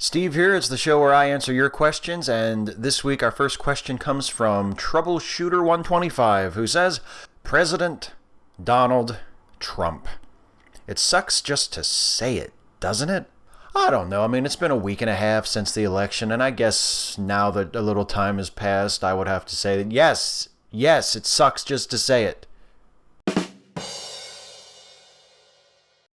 Steve here. It's the show where I answer your questions, and this week our first question comes from Troubleshooter125, who says, President Donald Trump. It sucks just to say it, doesn't it? I don't know. I mean, it's been a week and a half since the election, and I guess now that a little time has passed, I would have to say that yes, it sucks just to say it.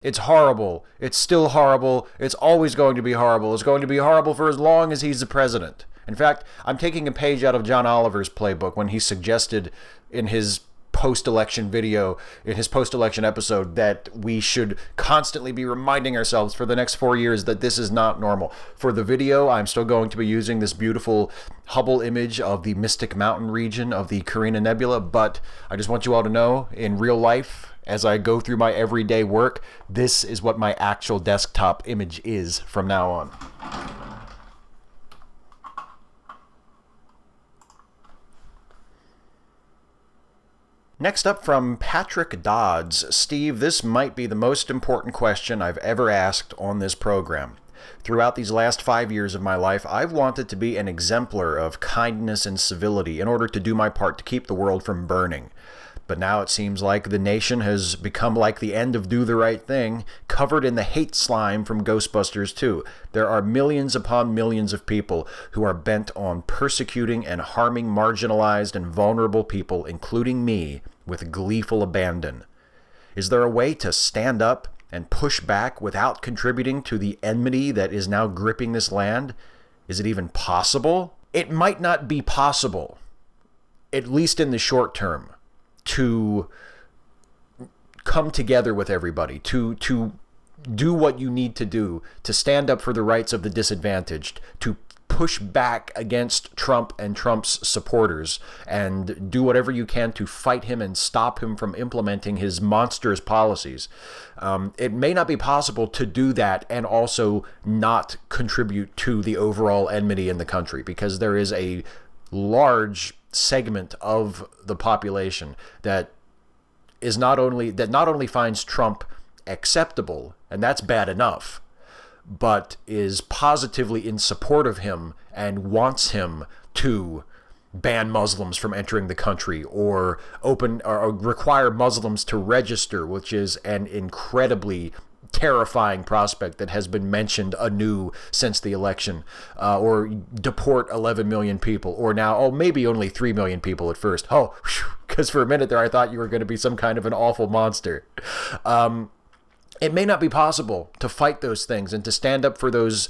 It's horrible. It's still horrible. It's always going to be horrible. It's going to be horrible for as long as he's the president. In fact, I'm taking a page out of John Oliver's playbook when he suggested in his post-election video, in his post-election episode, that we should constantly be reminding ourselves for the next 4 years that this is not normal. For the video, I'm still going to be using this beautiful Hubble image of the Mystic Mountain region of the Carina Nebula, but I just want you all to know, in real life, as I go through my everyday work, this is what my actual desktop image is from now on. Next up from Patrick Dodds. Steve, this might be the most important question I've ever asked on this program. Throughout these last 5 years of my life, I've wanted to be an exemplar of kindness and civility in order to do my part to keep the world from burning. But now it seems like the nation has become like the end of Do the Right Thing, covered in the hate slime from Ghostbusters 2. There are millions upon millions of people who are bent on persecuting and harming marginalized and vulnerable people, including me, with gleeful abandon. Is there a way to stand up and push back without contributing to the enmity that is now gripping this land? Is it even possible? It might not be possible, at least in the short term, to come together with everybody, to do what you need to do, to stand up for the rights of the disadvantaged, to push back against Trump and Trump's supporters, and do whatever you can to fight him and stop him from implementing his monstrous policies. It may not be possible to do that and also not contribute to the overall enmity in the country, because there is a large segment of the population that not only finds Trump acceptable, and that's bad enough, but is positively in support of him and wants him to ban Muslims from entering the country or require Muslims to register, which is an incredibly terrifying prospect that has been mentioned anew since the election, or deport 11 million people, or now, maybe only 3 million people at first. Because for a minute there I thought you were going to be some kind of an awful monster. It may not be possible to fight those things and to stand up for those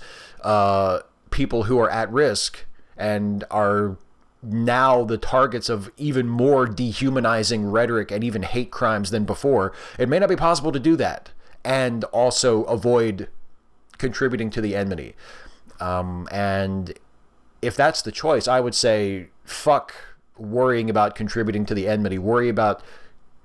people who are at risk and are now the targets of even more dehumanizing rhetoric and even hate crimes than before. It may not be possible to do that and also avoid contributing to the enmity. And if that's the choice, I would say, fuck worrying about contributing to the enmity. Worry about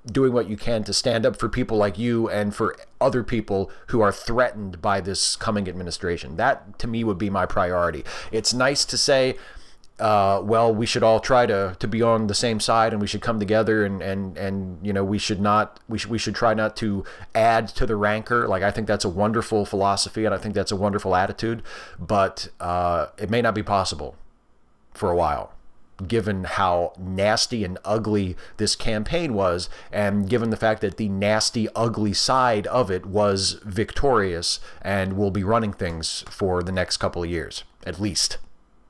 doing what you can to stand up for people like you and for other people who are threatened by this coming administration. That, to me, would be my priority. It's nice to say, we should all try to be on the same side, and we should come together, and you know, we should try not to add to the rancor. Like, I think that's a wonderful philosophy, and I think that's a wonderful attitude, but it may not be possible for a while, given how nasty and ugly this campaign was, and given the fact that the nasty, ugly side of it was victorious and will be running things for the next couple of years, at least.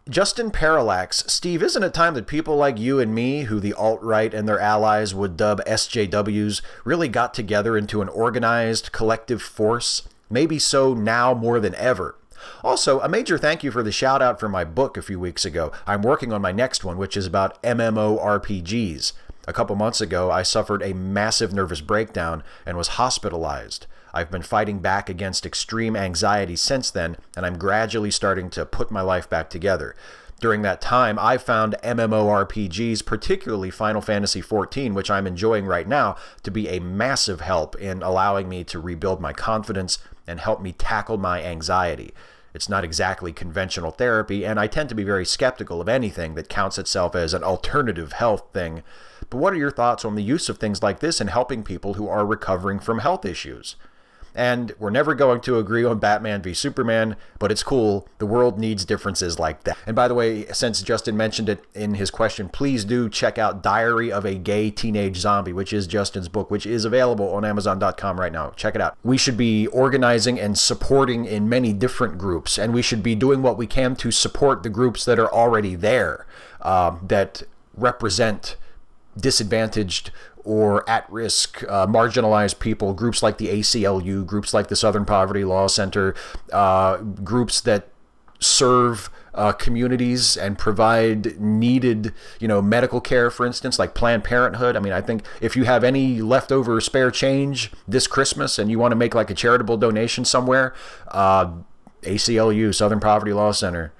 Justin Parallax. Steve, isn't it time that people like you and me, who the alt-right and their allies would dub SJWs, really got together into an organized collective force? Maybe so now more than ever. Also, a major thank you for the shout out for my book a few weeks ago. I'm working on my next one, which is about MMORPGs. A couple months ago, I suffered a massive nervous breakdown and was hospitalized. I've been fighting back against extreme anxiety since then, and I'm gradually starting to put my life back together. During that time, I found MMORPGs, particularly Final Fantasy XIV, which I'm enjoying right now, to be a massive help in allowing me to rebuild my confidence and help me tackle my anxiety. It's not exactly conventional therapy, and I tend to be very skeptical of anything that counts itself as an alternative health thing. But what are your thoughts on the use of things like this in helping people who are recovering from health issues? And we're never going to agree on Batman v Superman, but it's cool. The world needs differences like that. And by the way, since Justin mentioned it in his question, please do check out Diary of a Gay Teenage Zombie, which is Justin's book, which is available on Amazon.com right now. Check it out. We should be organizing and supporting in many different groups, and we should be doing what we can to support the groups that are already there, that represent disadvantaged or at-risk, marginalized people, groups like the ACLU, groups like the Southern Poverty Law Center, groups that serve communities and provide needed, medical care, for instance, like Planned Parenthood. I mean, I think if you have any leftover spare change this Christmas and you want to make like a charitable donation somewhere, ACLU, Southern Poverty Law Center,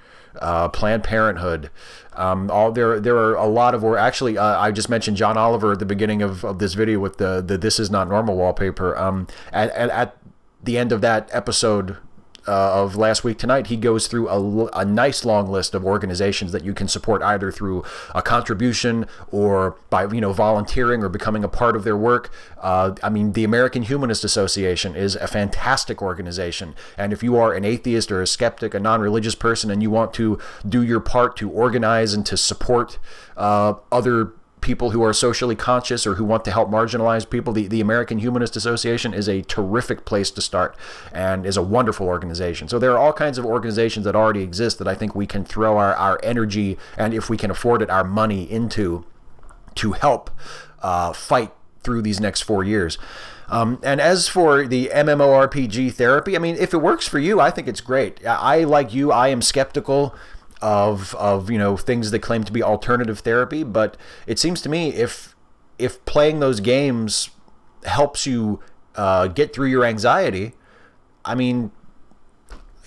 Planned Parenthood, there are a lot of, or actually, I just mentioned John Oliver at the beginning of this video with the This Is Not Normal wallpaper. At the end of that episode of Last Week Tonight, he goes through a nice long list of organizations that you can support either through a contribution or by volunteering or becoming a part of their work. I mean, the American Humanist Association is a fantastic organization, and if you are an atheist or a skeptic, a non-religious person, and you want to do your part to organize and to support other people who are socially conscious or who want to help marginalized people, the American Humanist Association is a terrific place to start and is a wonderful organization. So there are all kinds of organizations that already exist that I think we can throw our energy, and if we can afford it, our money into to help fight through these next 4 years. And as for the MMORPG therapy, I mean, if it works for you, I think it's great. I, like you, I am skeptical of things that claim to be alternative therapy, but it seems to me if playing those games helps you get through your anxiety, I mean,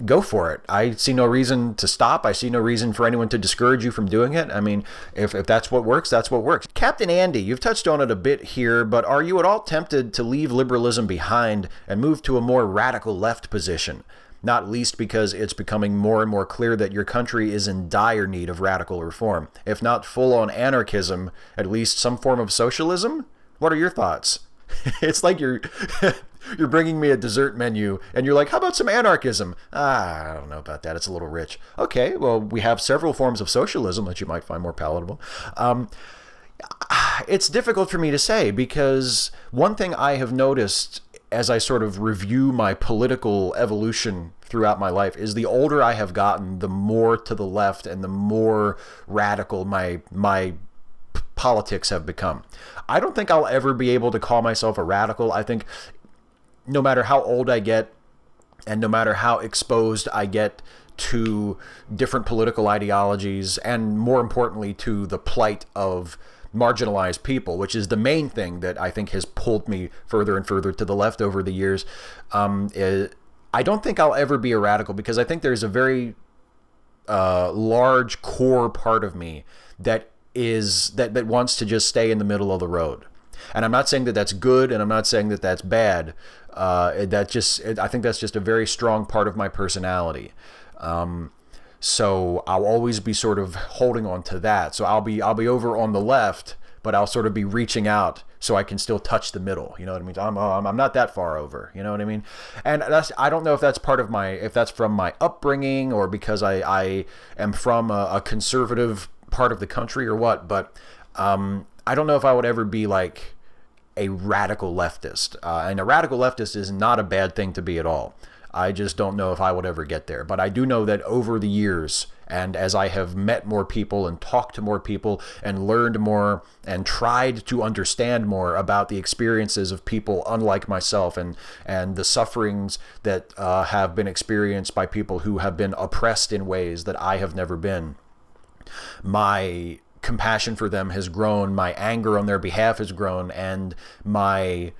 go for it. I see no reason to stop. I see no reason for anyone to discourage you from doing it. I mean, if that's what works, that's what works. Captain Andy, you've touched on it a bit here, but are you at all tempted to leave liberalism behind and move to a more radical left position? Not least because it's becoming more and more clear that your country is in dire need of radical reform. If not full-on anarchism, at least some form of socialism? What are your thoughts? It's like you're bringing me a dessert menu, and you're like, how about some anarchism? I don't know about that. It's a little rich. Okay, well, we have several forms of socialism that you might find more palatable. It's difficult for me to say, because one thing I have noticed as I sort of review my political evolution throughout my life is the older I have gotten, the more to the left and the more radical my politics have become. I don't think I'll ever be able to call myself a radical. I think no matter how old I get and no matter how exposed I get to different political ideologies, and more importantly to the plight of marginalized people, which is the main thing that I think has pulled me further and further to the left over the years, I don't think I'll ever be a radical, because I think there's a very large core part of me that wants to just stay in the middle of the road. And I'm not saying that that's good, and I'm not saying that that's bad. I think that's just a very strong part of my personality. So I'll always be sort of holding on to that. So I'll be over on the left, but I'll sort of be reaching out so I can still touch the middle. You know what I mean? I'm not that far over. You know what I mean? And I don't know if that's if that's from my upbringing or because I am from a conservative part of the country or what. But I don't know if I would ever be like a radical leftist. And a radical leftist is not a bad thing to be at all. I just don't know if I would ever get there. But I do know that over the years, and as I have met more people and talked to more people and learned more and tried to understand more about the experiences of people unlike myself and the sufferings that have been experienced by people who have been oppressed in ways that I have never been, my compassion for them has grown, my anger on their behalf has grown, and my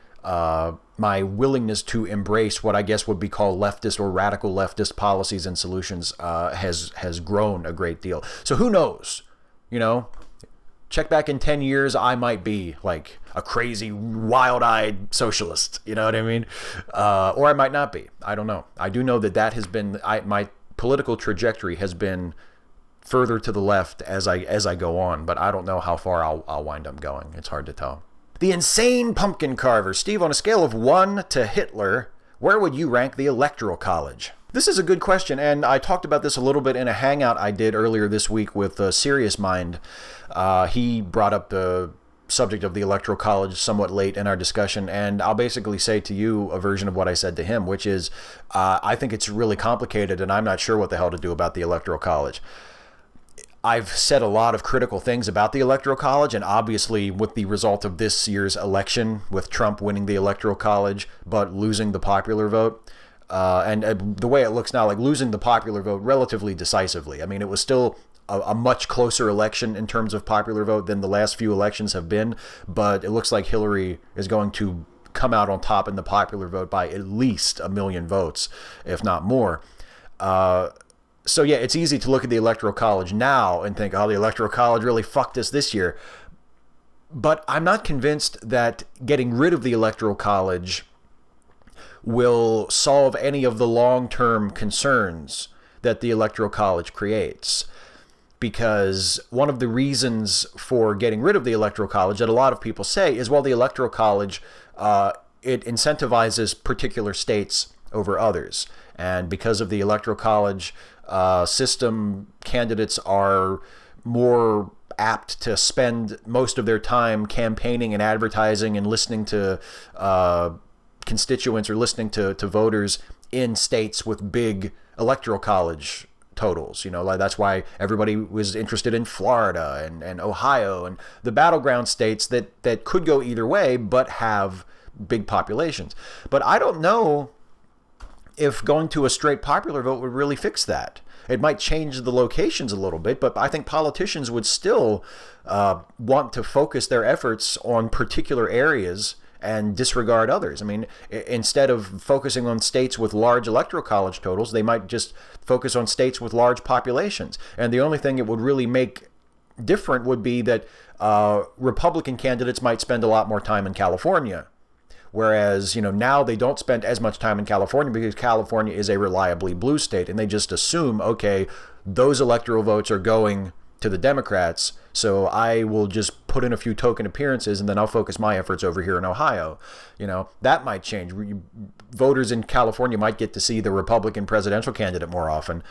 willingness to embrace what I guess would be called leftist or radical leftist policies and solutions has grown a great deal. So who knows? You know, check back in 10 years, I might be like a crazy, wild-eyed socialist. You know what I mean? Or I might not be. I don't know. I do know that has been my political trajectory has been further to the left as I go on, but I don't know how far I'll wind up going. It's hard to tell. The Insane Pumpkin Carver. Steve, on a scale of 1 to Hitler, Where would you rank the Electoral College? This is a good question, and I talked about this a little bit in a hangout I did earlier this week with Serious Mind. He brought up the subject of the Electoral College somewhat late in our discussion, and I'll basically say to you a version of what I said to him, which is I think it's really complicated, and I'm not sure what the hell to do about the Electoral College. I've said a lot of critical things about the Electoral College, and obviously with the result of this year's election, with Trump winning the Electoral College but losing the popular vote, and the way it looks now, like losing the popular vote relatively decisively. I mean, it was still a much closer election in terms of popular vote than the last few elections have been, but it looks like Hillary is going to come out on top in the popular vote by at least 1 million votes, if not more. So yeah, it's easy to look at the Electoral College now and think, oh, the Electoral College really fucked us this year. But I'm not convinced that getting rid of the Electoral College will solve any of the long-term concerns that the Electoral College creates. Because one of the reasons for getting rid of the Electoral College that a lot of people say is, well, the Electoral College, it incentivizes particular states over others. And because of the Electoral College system, candidates are more apt to spend most of their time campaigning and advertising and listening to constituents or listening to voters in states with big Electoral College totals. You know, like that's why everybody was interested in Florida and Ohio and the battleground states that could go either way but have big populations. But I don't know if going to a straight popular vote would really fix that. It might change the locations a little bit, but I think politicians would still want to focus their efforts on particular areas and disregard others. I mean, instead of focusing on states with large Electoral College totals, they might just focus on states with large populations. And the only thing it would really make different would be that Republican candidates might spend a lot more time in California. Whereas, you know, now they don't spend as much time in California because California is a reliably blue state, and they just assume, okay, those electoral votes are going to the Democrats, so I will just put in a few token appearances and then I'll focus my efforts over here in Ohio. You know, that might change. Voters in California might get to see the Republican presidential candidate more often.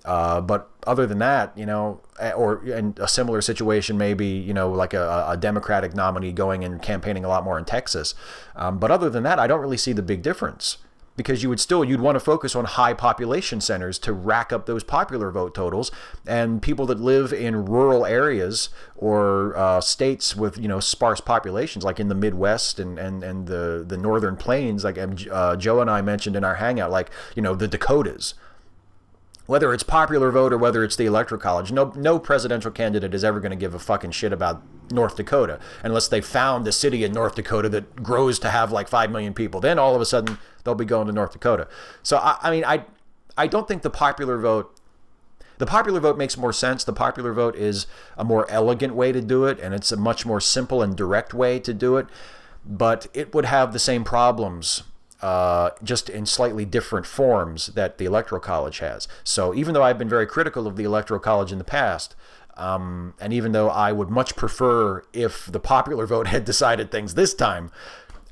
But other than that, you know, or in a similar situation, maybe, you know, like a Democratic nominee going and campaigning a lot more in Texas. But other than that, I don't really see the big difference, because you'd want to focus on high population centers to rack up those popular vote totals, and people that live in rural areas or states with, you know, sparse populations, like in the Midwest and the Northern Plains, like Joe and I mentioned in our hangout, like, you know, the Dakotas. Whether it's popular vote or whether it's the Electoral College, no presidential candidate is ever going to give a fucking shit about North Dakota unless they found a city in North Dakota that grows to have like 5 million people. Then all of a sudden they'll be going to North Dakota. So I mean, I don't think the popular vote makes more sense. The popular vote is a more elegant way to do it, and it's a much more simple and direct way to do it. But it would have the same problems, just in slightly different forms, that the Electoral College has. So even though I've been very critical of the Electoral College in the past, and even though I would much prefer if the popular vote had decided things this time,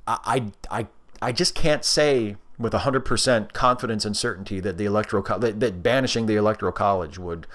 I just can't say with 100% confidence and certainty that that banishing the Electoral College would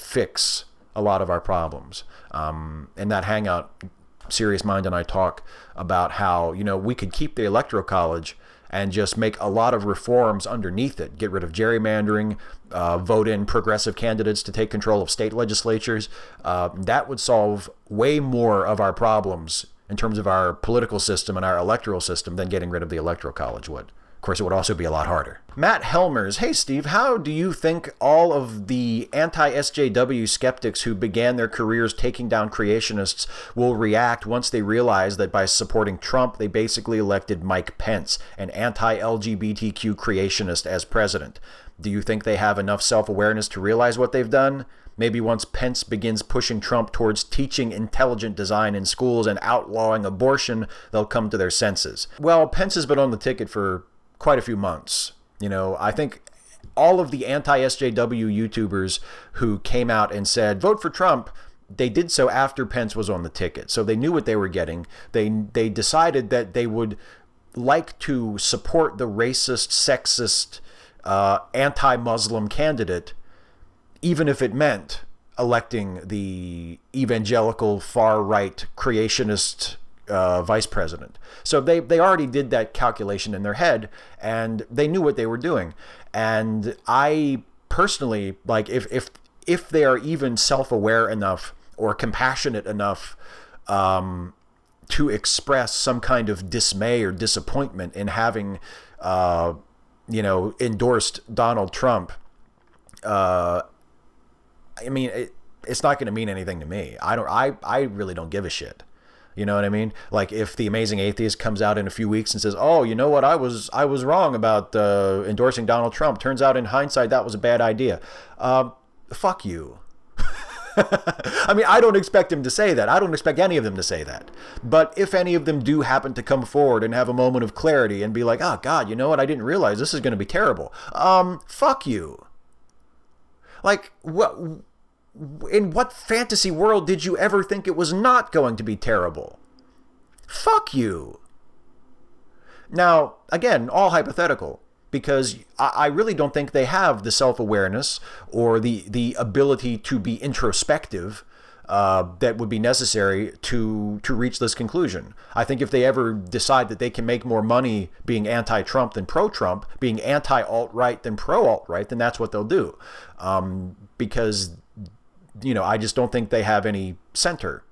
fix a lot of our problems. In that hangout, Serious Mind and I talk about how, you know, we could keep the Electoral College and just make a lot of reforms underneath it. Get rid of gerrymandering, vote in progressive candidates to take control of state legislatures. That would solve way more of our problems in terms of our political system and our electoral system than getting rid of the Electoral College would. Of course, it would also be a lot harder. Matt Helmers, hey Steve, how do you think all of the anti-SJW skeptics who began their careers taking down creationists will react once they realize that by supporting Trump, they basically elected Mike Pence, an anti-LGBTQ creationist, as president? Do you think they have enough self-awareness to realize what they've done? Maybe once Pence begins pushing Trump towards teaching intelligent design in schools and outlawing abortion, they'll come to their senses. Well, Pence has been on the ticket for quite a few months. You know, I think all of the anti-SJW YouTubers who came out and said, vote for Trump, they did so after Pence was on the ticket. So they knew what they were getting. They decided that they would like to support the racist, sexist, anti-Muslim candidate, even if it meant electing the evangelical far-right creationist vice president. So they already did that calculation in their head, and they knew what they were doing. And I personally, like, if they are even self-aware enough or compassionate enough to express some kind of dismay or disappointment in having, endorsed Donald Trump, I mean, it's not going to mean anything to me. I really don't give a shit. You know what I mean? Like, if the Amazing Atheist comes out in a few weeks and says, "Oh, you know what? I was wrong about endorsing Donald Trump. Turns out in hindsight that was a bad idea." Fuck you. I mean, I don't expect him to say that. I don't expect any of them to say that. But if any of them do happen to come forward and have a moment of clarity and be like, "Oh God, you know what? I didn't realize this is going to be terrible." Fuck you. Like, what? In what fantasy world did you ever think it was not going to be terrible? Fuck you. Now, again, all hypothetical, because I really don't think they have the self-awareness or the ability to be introspective that would be necessary to reach this conclusion. I think if they ever decide that they can make more money being anti-Trump than pro-Trump, being anti-alt-right than pro-alt-right, then that's what they'll do. Because, I just don't think they have any center.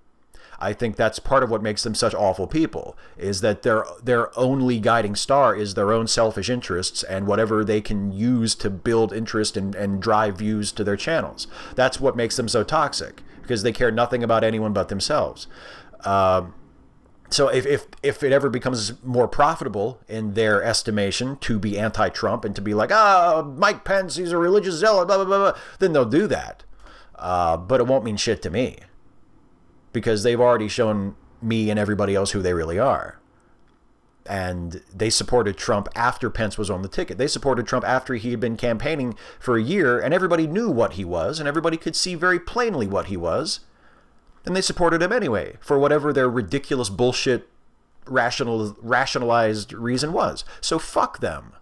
I think that's part of what makes them such awful people, is that their only guiding star is their own selfish interests and whatever they can use to build interest and drive views to their channels. That's what makes them so toxic, because they care nothing about anyone but themselves. So if it ever becomes more profitable in their estimation to be anti-Trump and to be like, Mike Pence, he's a religious zealot, blah, blah, blah, blah, then they'll do that. But it won't mean shit to me, because they've already shown me and everybody else who they really are. And they supported Trump after Pence was on the ticket. They supported Trump after he had been campaigning for a year, and everybody knew what he was, and everybody could see very plainly what he was. And they supported him anyway, for whatever their ridiculous bullshit rationalized reason was. So fuck them.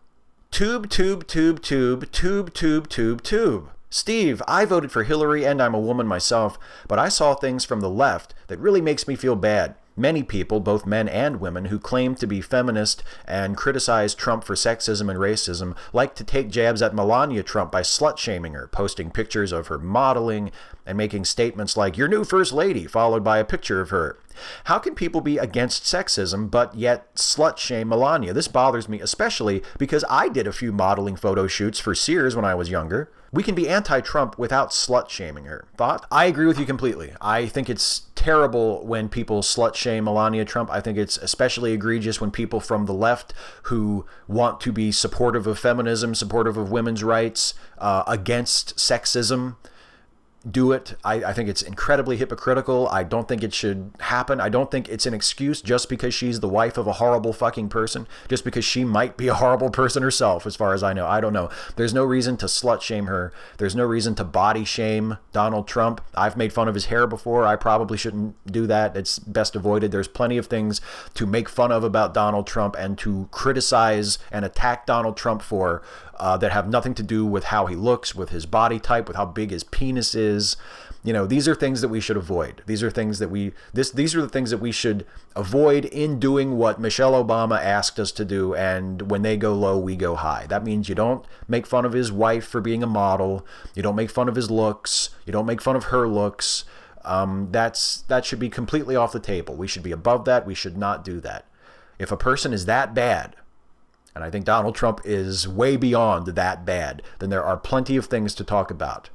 Tube. Steve, I voted for Hillary and I'm a woman myself, but I saw things from the left that really makes me feel bad. Many people, both men and women, who claim to be feminist and criticize Trump for sexism and racism like to take jabs at Melania Trump by slut-shaming her, posting pictures of her modeling and making statements like, "Your new first lady," followed by a picture of her. How can people be against sexism but yet slut-shame Melania? This bothers me especially because I did a few modeling photo shoots for Sears when I was younger. We can be anti-Trump without slut-shaming her. Thought? I agree with you completely. I think it's terrible when people slut-shame Melania Trump. I think it's especially egregious when people from the left who want to be supportive of feminism, supportive of women's rights, against sexism, do it. I think it's incredibly hypocritical. I don't think it should happen. I don't think it's an excuse just because she's the wife of a horrible fucking person, just because she might be a horrible person herself, as far as I know. I don't know. There's no reason to slut shame her. There's no reason to body shame Donald Trump. I've made fun of his hair before. I probably shouldn't do that. It's best avoided. There's plenty of things to make fun of about Donald Trump and to criticize and attack Donald Trump for that have nothing to do with how he looks, with his body type, with how big his penis is. These are things that we should avoid. These are things that these are the things that we should avoid in doing what Michelle Obama asked us to do. And when they go low, we go high. That means you don't make fun of his wife for being a model. You don't make fun of his looks. You don't make fun of her looks. That should be completely off the table. We should be above that. We should not do that. If a person is that bad, and I think Donald Trump is way beyond that bad, then there are plenty of things to talk about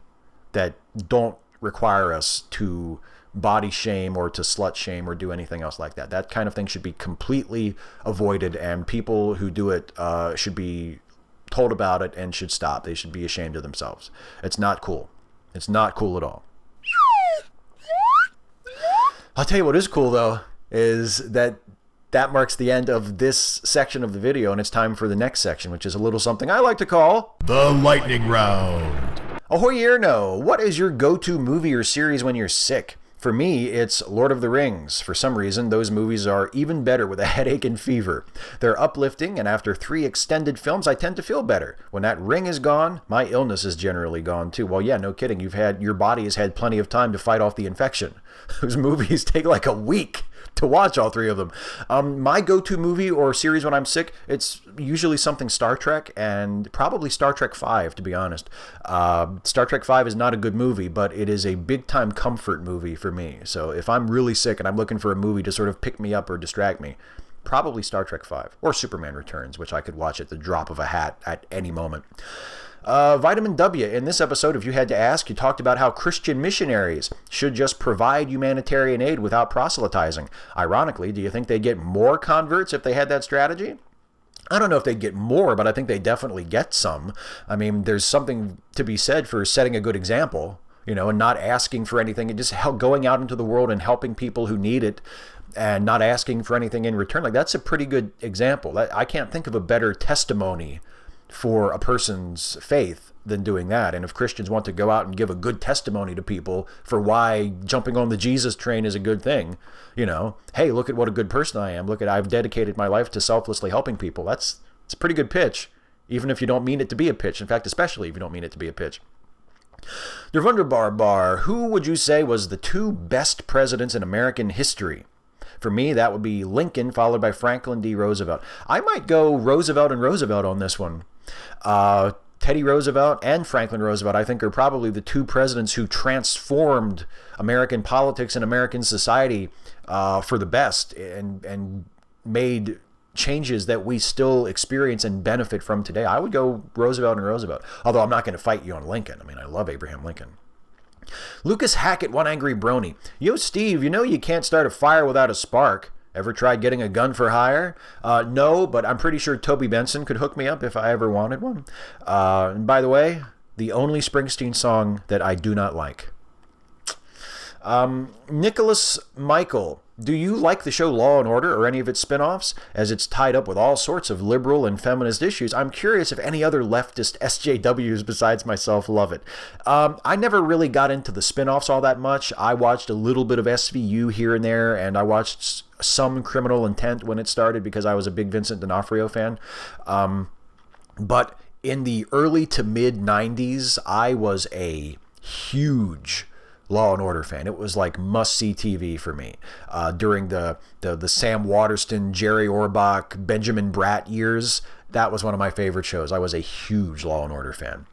that don't require us to body shame or to slut shame or do anything else like that. That kind of thing should be completely avoided, and people who do it should be told about it and should stop. They should be ashamed of themselves. It's not cool. It's not cool at all. I'll tell you what is cool, though, is that marks the end of this section of the video, and it's time for the next section, which is a little something I like to call the lightning round. Ahoy, no. What is your go-to movie or series when you're sick? For me, it's Lord of the Rings. For some reason, those movies are even better with a headache and fever. They're uplifting, and after 3 extended films, I tend to feel better. When that ring is gone, my illness is generally gone too. Well, yeah, no kidding. Your body has had plenty of time to fight off the infection. Those movies take like a week to watch all 3 of them. My go-to movie or series when I'm sick, it's usually something Star Trek, and probably Star Trek V, to be honest. Star Trek V is not a good movie, but it is a big-time comfort movie for me. So if I'm really sick and I'm looking for a movie to sort of pick me up or distract me, probably Star Trek V or Superman Returns, which I could watch at the drop of a hat at any moment. Vitamin W, in this episode, if you had to ask, you talked about how Christian missionaries should just provide humanitarian aid without proselytizing. Ironically, do you think they'd get more converts if they had that strategy? I don't know if they'd get more, but I think they definitely get some. I mean, there's something to be said for setting a good example, and not asking for anything, and just going out into the world and helping people who need it and not asking for anything in return. Like, that's a pretty good example. I can't think of a better testimony for a person's faith than doing that. And if Christians want to go out and give a good testimony to people for why jumping on the Jesus train is a good thing, hey, look at what a good person I am. Look at, I've dedicated my life to selflessly helping people. It's a pretty good pitch, even if you don't mean it to be a pitch. In fact, especially if you don't mean it to be a pitch. Der Wunderbar Bar, who would you say was the 2 best presidents in American history? For me, that would be Lincoln, followed by Franklin D. Roosevelt. I might go Roosevelt and Roosevelt on this one. Teddy Roosevelt and Franklin Roosevelt, I think, are probably the 2 presidents who transformed American politics and American society for the best and made changes that we still experience and benefit from today. I would go Roosevelt and Roosevelt, although I'm not going to fight you on Lincoln. I mean, I love Abraham Lincoln. Lucas Hackett, One Angry Brony. Yo, Steve, you can't start a fire without a spark. Ever tried getting a gun for hire? No, but I'm pretty sure Toby Benson could hook me up if I ever wanted one. And by the way, the only Springsteen song that I do not like. Nicholas Michael, do you like the show Law & Order or any of its spin-offs? As it's tied up with all sorts of liberal and feminist issues, I'm curious if any other leftist SJWs besides myself love it. I never really got into the spin-offs all that much. I watched a little bit of SVU here and there, and I watched some Criminal Intent when it started because I was a big Vincent D'Onofrio fan. But in the early to mid 90s, I was a huge Law and Order fan. It was like must-see TV for me. During the Sam Waterston, Jerry Orbach, Benjamin Bratt years, that was one of my favorite shows. I was a huge Law and Order fan.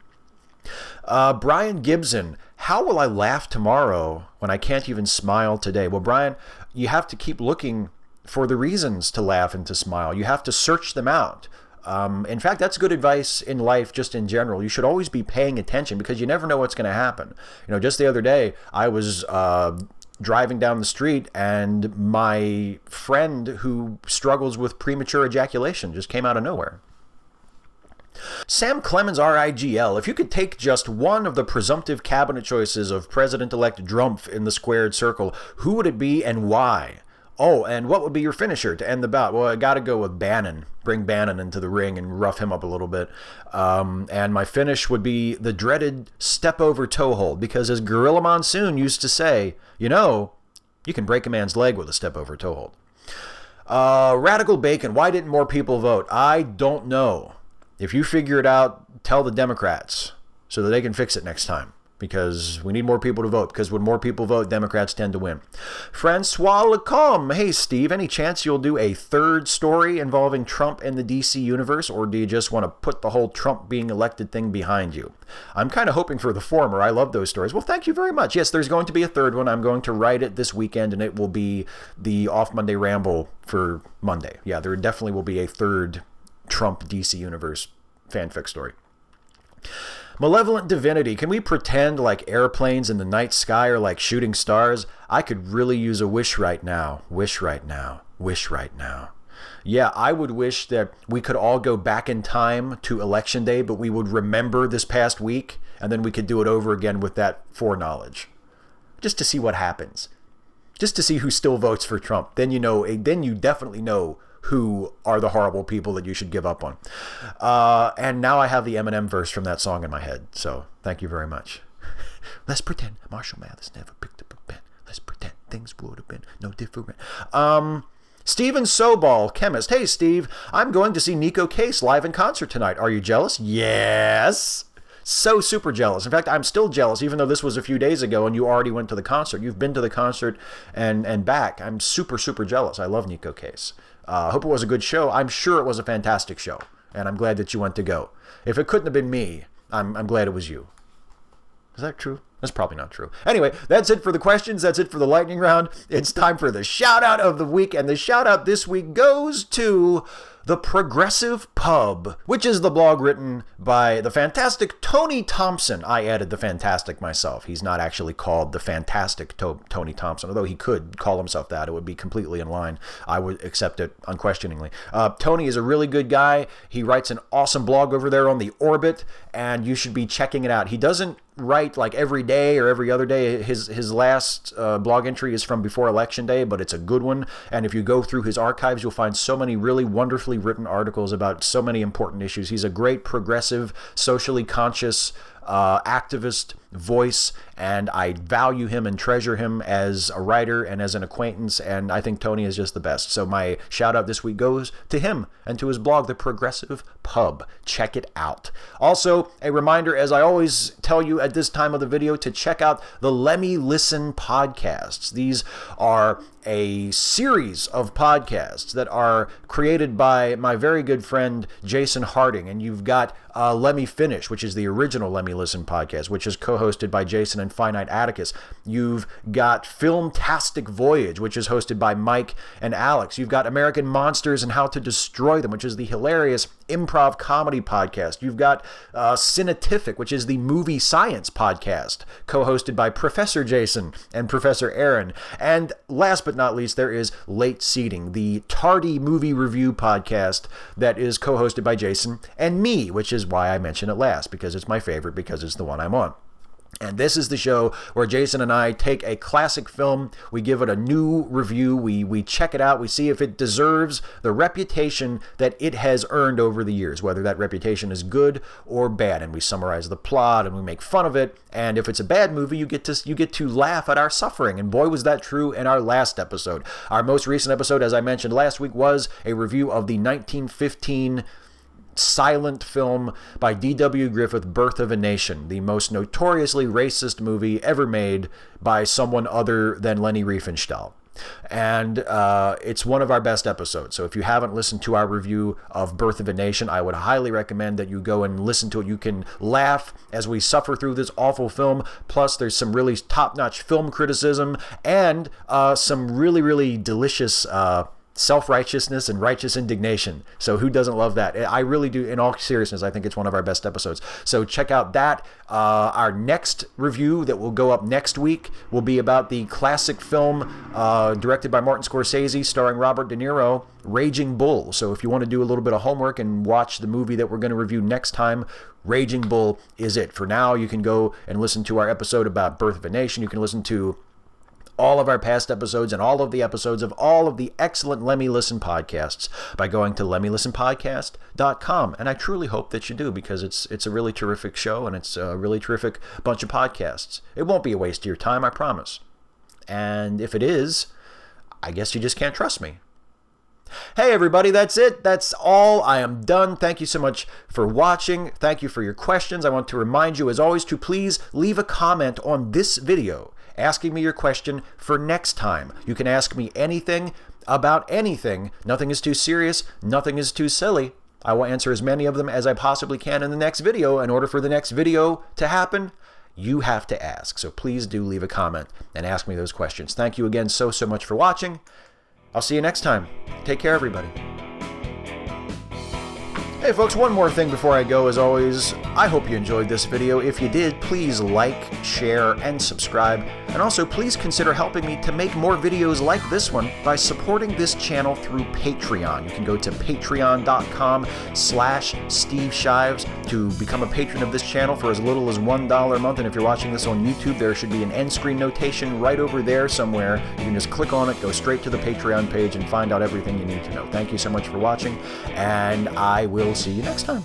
Brian Gibson, how will I laugh tomorrow when I can't even smile today? Well, Brian, you have to keep looking for the reasons to laugh and to smile. You have to search them out. In fact, that's good advice in life, just in general. You should always be paying attention because you never know what's going to happen. Just the other day, I was driving down the street and my friend who struggles with premature ejaculation just came out of nowhere. Sam Clemens, RIGL, if you could take just one of the presumptive cabinet choices of President-elect Drumpf in the squared circle, who would it be and why? Oh, and what would be your finisher to end the bout? Well, I got to go with Bannon. Bring Bannon into the ring and rough him up a little bit. And my finish would be the dreaded step-over toe hold, because as Gorilla Monsoon used to say, you can break a man's leg with a step-over toe hold. Radical Bacon, why didn't more people vote? I don't know. If you figure it out, tell the Democrats so that they can fix it next time. Because we need more people to vote. Because when more people vote, Democrats tend to win. Francois Lacombe. Hey, Steve, any chance you'll do a 3rd story involving Trump and the DC universe? Or do you just want to put the whole Trump being elected thing behind you? I'm kind of hoping for the former. I love those stories. Well, thank you very much. Yes, there's going to be a 3rd one. I'm going to write it this weekend, and it will be the Off Monday Ramble for Monday. Yeah, there definitely will be a 3rd Trump DC universe fanfic story. Malevolent Divinity, can we pretend like airplanes in the night sky are like shooting stars? I could really use a wish right now. Wish right now. Wish right now. Yeah, I would wish that we could all go back in time to Election Day, but we would remember this past week, and then we could do it over again with that foreknowledge. Just to see what happens. Just to see who still votes for Trump. Then you definitely know who are the horrible people that you should give up on. And now I have the Eminem verse from that song in my head. So thank you very much. Let's pretend Marshall Mathers never picked up a pen. Let's pretend. things would have been no different. Steven Soball, chemist. Hey, Steve, I'm going to see Nico Case live in concert tonight. Are you jealous? Yes. So super jealous. In fact, I'm still jealous, even though this was a few days ago and you already went to the concert. You've been to the concert and back. I'm super, super jealous. I love Nico Case. I hope it was a good show. I'm sure it was a fantastic show, and I'm glad that you went to go. If it couldn't have been me, I'm glad it was you. Is that true? That's probably not true. Anyway, that's it for the questions. That's it for the lightning round. It's time for the shout out of the week. And the shout out this week goes to The Progressive Pub, which is the blog written by the fantastic Tony Thompson. I added the fantastic myself. He's not actually called the fantastic Tony Thompson, although he could call himself that. It would be completely in line. I would accept it unquestioningly. Tony is a really good guy. He writes an awesome blog over there on The Orbit, and you should be checking it out. He doesn't write like every day or every other day. His last blog entry is from before Election Day, but it's a good one. And if you go through his archives, you'll find so many really wonderfully written articles about so many important issues. He's a great progressive, socially conscious activist voice, and I value him and treasure him as a writer and as an acquaintance, and I think Tony is just the best. So my shout out this week goes to him and to his blog, The Progressive Pub. Check it out. Also, a reminder, as I always tell you at this time of the video, to check out the Lemmy Listen podcasts. These are a series of podcasts that are created by my very good friend Jason Harding, and you've got Lemmy Finish, which is the original Lemmy Listen podcast, which is co-hosted by Jason and Finite Atticus. You've got Filmtastic Voyage, which is hosted by Mike and Alex. You've got American Monsters and How to Destroy Them, which is the hilarious improv comedy podcast. You've got Cinetific, which is the movie science podcast, co-hosted by Professor Jason and Professor Aaron. And last but not least, there is Late Seating, the tardy movie review podcast that is co-hosted by Jason and me, which is why I mention it last, because it's my favorite, because it's the one I'm on. And this is the show where Jason and I take a classic film, we give it a new review, we check it out, we see if it deserves the reputation that it has earned over the years, whether that reputation is good or bad, and we summarize the plot and we make fun of it. And if it's a bad movie, you get to laugh at our suffering, and boy was that true in our last episode. Our most recent episode, as I mentioned last week, was a review of the 1915 silent film by D.W. Griffith, Birth of a Nation, the most notoriously racist movie ever made by someone other than Leni Riefenstahl. And it's one of our best episodes. So if you haven't listened to our review of Birth of a Nation, I would highly recommend that you go and listen to it. You can laugh as we suffer through this awful film. Plus, there's some really top-notch film criticism and some really, really delicious self-righteousness and righteous indignation. So who doesn't love that? I really do. In all seriousness, I think it's one of our best episodes. So check out that. Our next review that will go up next week will be about the classic film directed by Martin Scorsese, starring Robert De Niro, Raging Bull. So if you want to do a little bit of homework and watch the movie that we're going to review next time, Raging Bull is it. For now, you can go and listen to our episode about Birth of a Nation. You can listen to all of our past episodes and all of the episodes of all of the excellent Lemmy Listen podcasts by going to lemmylistenpodcast.com. And I truly hope that you do, because it's a really terrific show and it's a really terrific bunch of podcasts. It won't be a waste of your time, I promise. And if it is, I guess you just can't trust me. Hey everybody, that's it. That's all. I am done. Thank you so much for watching. Thank you for your questions. I want to remind you, as always, to please leave a comment on this video asking me your question for next time. You can ask me anything about anything. Nothing is too serious. Nothing is too silly. I will answer as many of them as I possibly can in the next video. In order for the next video to happen, you have to ask. So please do leave a comment and ask me those questions. Thank you again so much for watching. I'll see you next time. Take care, everybody. Hey folks, one more thing before I go. As always, I hope you enjoyed this video. If you did, please like, share, and subscribe. And also, please consider helping me to make more videos like this one by supporting this channel through Patreon. You can go to patreon.com/Steve Shives to become a patron of this channel for as little as $1 a month. And if you're watching this on YouTube, there should be an end screen notation right over there somewhere. You can just click on it, go straight to the Patreon page, and find out everything you need to know. Thank you so much for watching, and I will see you next time.